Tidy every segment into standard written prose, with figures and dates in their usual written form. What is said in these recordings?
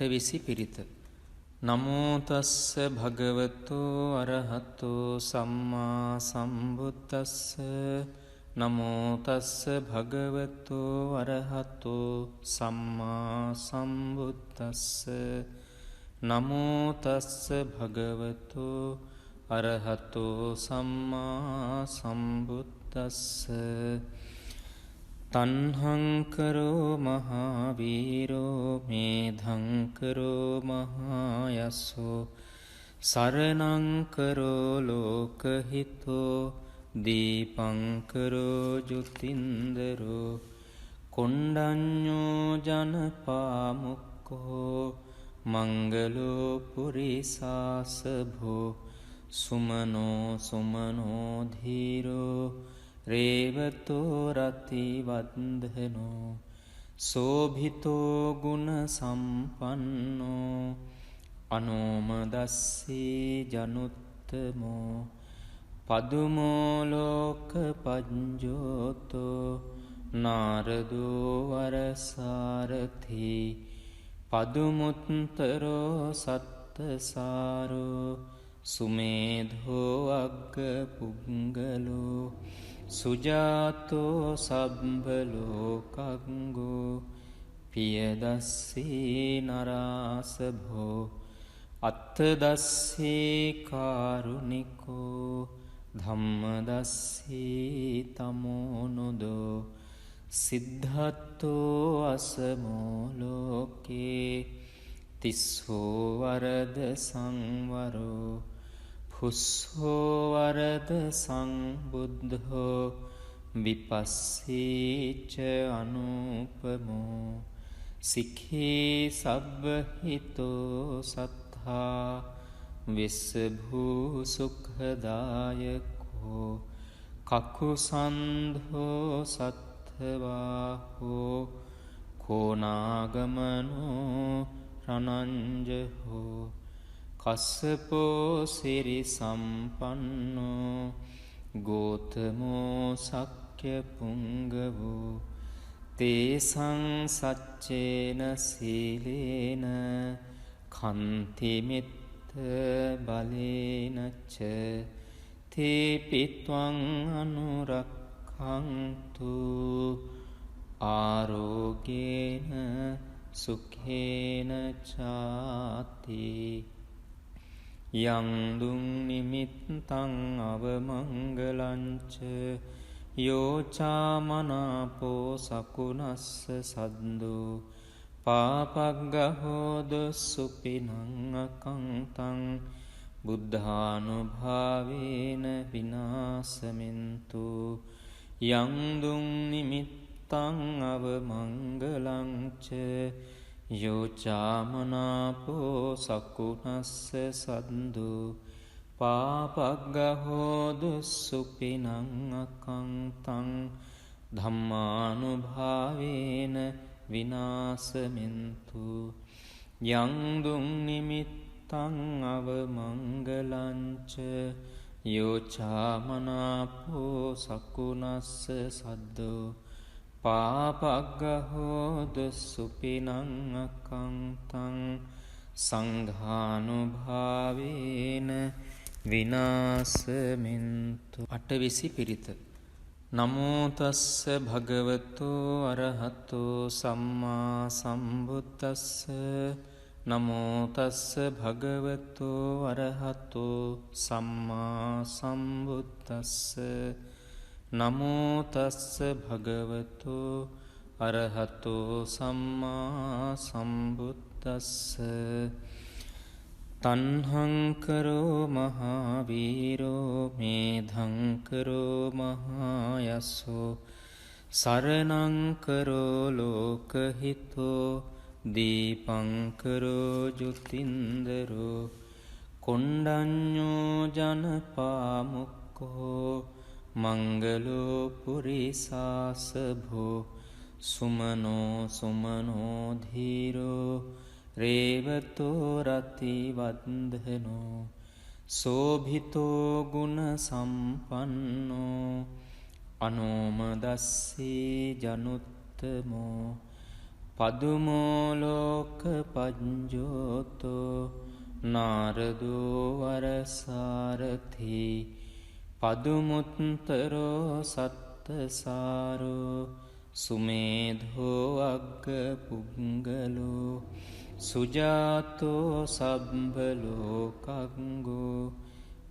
අටවිසි පිරිත. නමෝ තස්ස භගවතු අරහතෝ සම්මා සම්බුද්දස්ස. නමෝ තස්ස භගවතු අරහතෝ සම්මා සම්බුද්දස්ස. නමෝ තස්ස භගවතු අරහතෝ සම්මා සම්බුද්දස්ස. තන්හංකරෝ මහාවීරෝ මේධංකරෝ මහායස්සෝ සරණංකරෝ ලෝකහිතෝ දීපංකරෝ ජුතින්දරෝ කොණ්ඩඤ්ඤෝ ජනපාමුක්කෝ මංගලෝ පුරිසාසභෝ සුමනෝ සුමනෝ ධීරෝ රේවතෝ රතිවන්දනෝ සෝභිතෝ ගුණ සම්පන්නෝ අනෝමදස්සී ජනුත්තමෝ පදුමෝ ලෝක පඤ්ජෝතෝ නාරදෝ වරසාරථි පදුමුත්තරෝ සත්තසාරෝ සුමේධෝ අග්ග පුංගලෝ සුජාතෝ සබ්බලෝකංගෝ පියදස්සී නරාසභෝ අත්තදස්සී කාරුණිකෝ ධම්මදස්සී තමෝනුදෝ සිද්ධත්තෝ අසමෝ ලෝකේ තිස්සෝ වරද සංවරෝ පුස්සෝ වරද සංබුද්ධෝ විපස්සීච අනුපමෝ සික්ඛී සබ්බහිතෝ සත්තා විස්සභූ සුඛදායකෝ කකුසන්ධෝ සත්ථවාහෝ කෝනාගමනෝ රණංජහෝ කස්සපෝ සිරි සම්පන්නෝ ගෝතමෝ සක්්‍ය පුංගවෝ තේසං සච්චේන සීලේන කන්තිමිත්ත බලේනච්ච තේපිත්වං අනුරක්ඛන්තු ආරෝගේන සුඛේන චාති. යං දුං නිමිත්තං අවමංගලංච යෝචාමනාපෝ සකුණස්ස සද්දෝ පාපග්ගහෝද සුපිනං අකංතං බුද්ධානුභාවේන විනාසමින්තු. යං දුං නිමිත්තං අවමංගලංච යෝචාමනාපෝ සකුණස්ස සද්දු පාපග්ගහෝදු සුපිනං අකංතං ධම්මානුභාවේන විනාසමින්තු. යං දුං නිමිත්තං අවමංගලංච යෝචාමනාපෝ සකුණස්ස සද්දු පාපග්ගහෝද සුපිනං අකංතං සංඝානුභාවේන විනාසමින්තු. අටවිසි පිරිත. නමෝ තස්ස භගවතු අරහතෝ සම්මා සම්බුද්දස්ස. නමෝ තස්ස භගවතු අරහතෝ සම්මා සම්බුද්දස්ස. නමෝ තස්ස භගවතු අරහතෝ සම්මා සම්බුද්දස්ස. තන්හංකරෝ මහාවීරෝ මේධංකරෝ මහායස්සෝ සරණංකරෝ ලෝකහිතෝ දීපංකරෝ ජුතින්දරෝ කොණ්ඩඤ්ඤෝ ජනපාමුක්කෝ මංගලෝ පුරිසාසභෝ සුමනෝ සුමනෝ ධීරෝ රේවතෝ රතිවන්දනෝ සෝභිතෝ ගුණ සම්පන්නෝ අනෝමදස්සී ජනුත්තමෝ පදුමෝලෝක පජ්ජෝතෝ නාරදෝ වරසාරථි පදුමුත්තරෝ සත්තසාරෝ සුමේධෝ අග්ග පුංගලෝ සුජාතෝ සබ්බලෝකග්ගෝ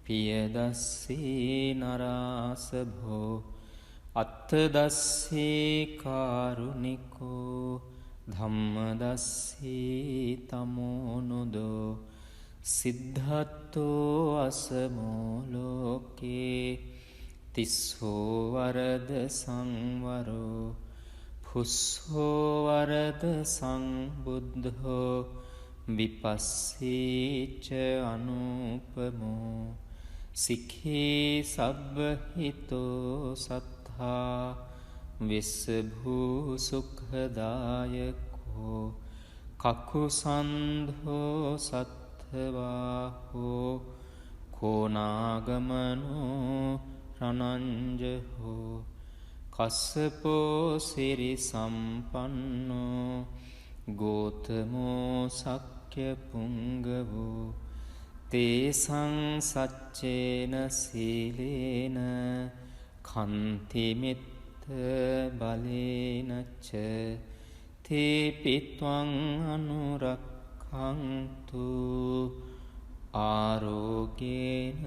පියදස්සී නරාසභෝ අත්තදස්සී කාරුණිකෝ ධම්මදස්සී තමෝනුදෝ සිද්ධත්තෝ අසමෝලෝකේ තිස්සෝ වරද සංවරෝ පුස්සෝ වරද සංබුද්ධෝ විපස්සීච අනුපමෝ සික්ඛී සබ්බහිතෝ සත්තා විස්සභූ සුඛදායකෝ කකුසන්ධෝ සත්ථවාහෝ කෝනාගමනෝ රණංජහෝ කස්සපෝ සිරි සම්පන්නෝ ගෝතමෝ සක්්‍ය පුංගවෝ තේසං සච්චේන සීලේන කන්තිමිත්ත බලේනච්ච තේපිත්වං අනුරක්ඛන්තු ආරෝගේන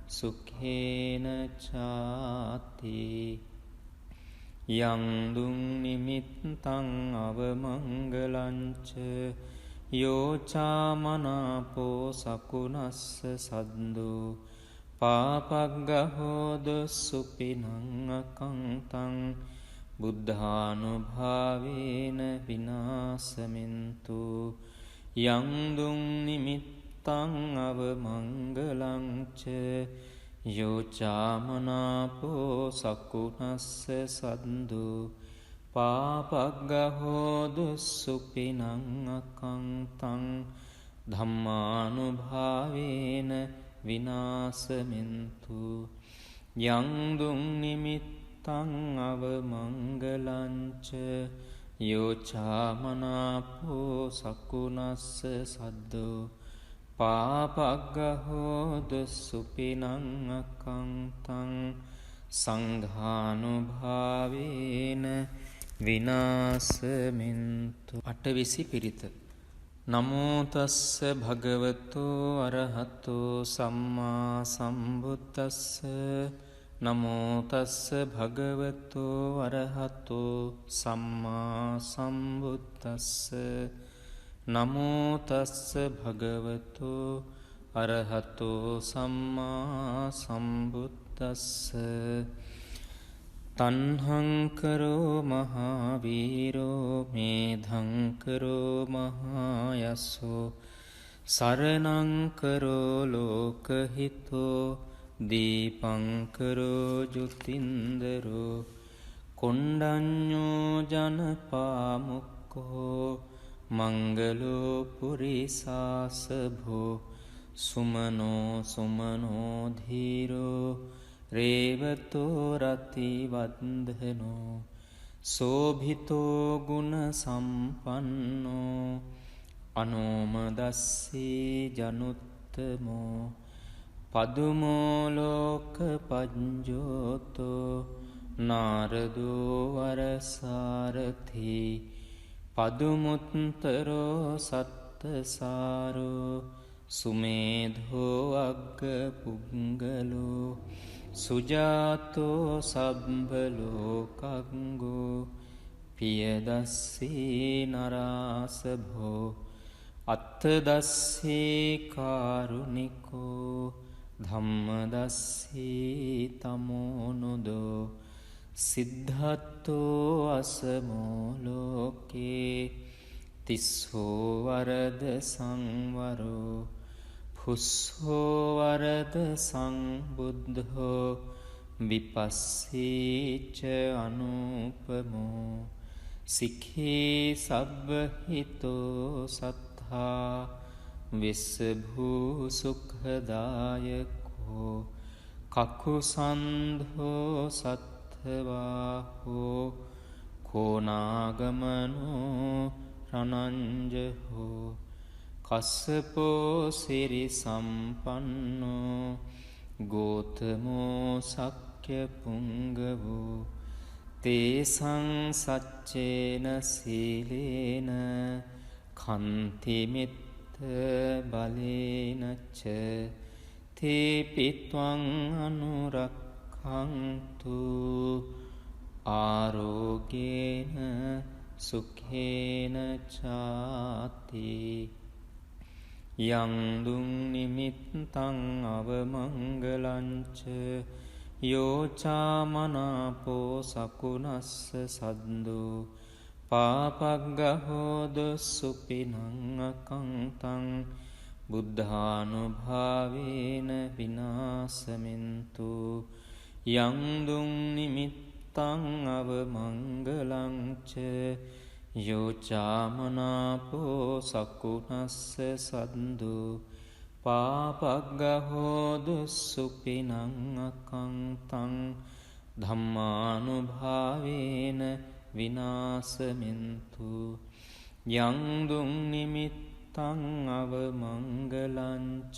සුඛේන චාති යං දුං නිමිත්තං අවමංගලංච යෝචාමනාපෝ සකුණස්ස සද්දෝ පාපග්ගහෝද සුපිනං අකංතං බුද්ධානුභාවේන විනාසමින්තු යං දුං නිමිත්තං අවමංගලංච යෝචාමනාපෝ සකුණස්ස සද්දෝ පාපග්ගහෝදු සුපිනං අකංතං ධම්මානුභාවේන විනාසමින්තු යං දුං නිමිත්තං අවමංගලංච යෝචාමනාපෝ සකුණස්ස සද්දෝ පාපග්ගහෝදු සුපිනං අකංතං සංඝානුභාවේන විනාසමින්තු. අටවිසි පිරිත. නමෝ තස්ස භගවතෝ අරහතෝ සම්මා සම්බුද්දස්ස. නමෝ තස්ස භගවතෝ අරහතෝ සම්මා සම්බුද්දස්ස. නමෝ තස්ස භගවතෝ අරහතෝ සම්මා සම්බුද්දස්ස. තන්හංකරෝ මහාවීරෝ මේධංකරෝ මහායස්සෝ සරණංකරෝ ලෝකහිතෝ දීපංකරෝ ජුතින්දරෝ කොණ්ඩඤ්ඤෝ ජනපාමුක්කෝ මංගලෝ පුරිසාසභෝ සුමනෝ සුමනෝ ධීරෝ රේවතෝ රතිවන්දනෝ සෝභිතෝ ගුණ සම්පන්නෝ අනෝමදස්සී ජනුත්තමෝ පදුමෝලෝක පජ්ජෝතෝ නාරදෝ වරසාරථි පදුමුත්තරෝ සත්තසාරෝ සුමේධෝ අග්ග පුංගලෝ සුජාතෝ සබ්බලෝකග්ගෝ පියදස්සී නරාසභෝ අත්තදස්සී කාරුණිකෝ ධම්මදස්සී තමෝනුදෝ සිද්ධත්තෝ අසමෝලෝකේ තිස්සෝ වරද සංවරෝ පුස්සෝ වරද සංබුද්ධෝ විපස්සීච අනුපමෝ සික්ඛී සබ්බහිතෝ සත්තා විස්සභූ සුඛදායකෝ කකුසන්ධෝ සත්ථවාහෝ කෝනාගමනෝ රනංජහෝ කස්සපෝ සිරි සම්පන්නෝ ගෝතමෝ සක්්‍ය පුංගවෝ තේසං සච්චේන සීලේන කන්තිමිත්ත බලේනච්ච තේපිත්වං අනුරක්ඛන්තු ආරෝගේන සුඛේන චාති යං දුං නිමිත්තං අවමංගලංච යෝචාමනාපෝ සකුනස්ස සද්දෝ පාපග්ගහෝද සුපිනං අකංතං බුද්ධානුභාවේන විනාසමින්තු යං දුං නිමිත්තං අවමංගලංච යෝචාමනාපෝ සකුනස්ස සද්දෝ පාපග්ගහෝදු සුපිනං අකංතං ධම්මානුභාවේන විනාසමින්තු යං දුං නිමිත්තං අවමංගලංච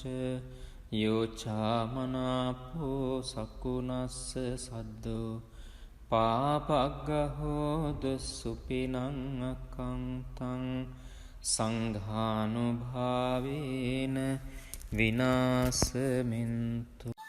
යෝචාමනාපෝ සකුනස්ස සද්දෝ පාපග්ගහෝදු සුපිනං අකංතං සංඝානුභාවේන විනාසමින්තු